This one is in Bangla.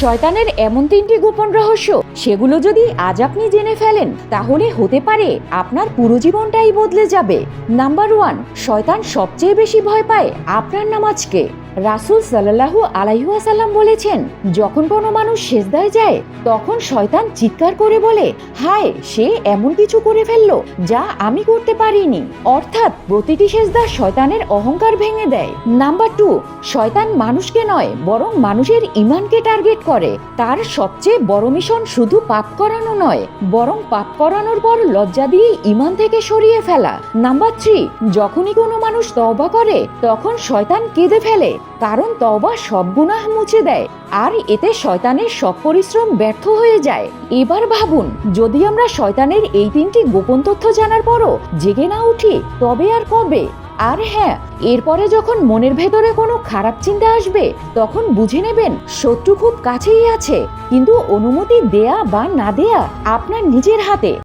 শয়তানের এমন 3টি গোপন রহস্য, সেগুলো যদি আজ আপনি জেনে ফেলেন তাহলে হতে পারে আপনার পুরো জীবনটাই বদলে যাবে। নাম্বার 1, শয়তান সবচেয়ে বেশি ভয় পায় আপনার নামাজকে। রাসূল সাল্লাল্লাহু আলাইহি ওয়াসাল্লাম বলেছেন, যখন কোনো মানুষ সিজদায় যায় তখন শয়তান চিৎকার করে বলে, হায়, সে এমন কিছু করে ফেললো যা আমি করতে পারিনি। অর্থাৎ প্রতিটি সিজদা শয়তানের অহংকার ভেঙে দেয়। নাম্বার 2, শয়তান মানুষকে নয় বরং মানুষের ঈমানকে টার্গেট করে। তার সবচেয়ে বড় মিশন শুধু পাপ করানো নয়, বরং পাপ করানোর পর লজ্জা দিয়ে ঈমান থেকে সরিয়ে ফেলা। নাম্বার 3, যখনই কোনো মানুষ তওবা করে তখন শয়তান কেঁদে ফেলে, কারণ তওবা সব গুনাহ মুছে দেয় আর এতে শয়তানের সব পরিশ্রম ব্যর্থ হয়ে যায়। এবার ভাবুন, যদি আমরা শয়তানের এই 3টি গোপন তথ্য জানার পরও জেগে না উঠি তবে আর কবে? আর হ্যাঁ, এরপরে যখন মনের ভেতরে কোনো খারাপ চিন্তা আসবে তখন বুঝে নেবেন শত্রু খুব কাছেই আছে, কিন্তু অনুমতি দেয়া বা না দেয়া আপনার নিজের হাতে।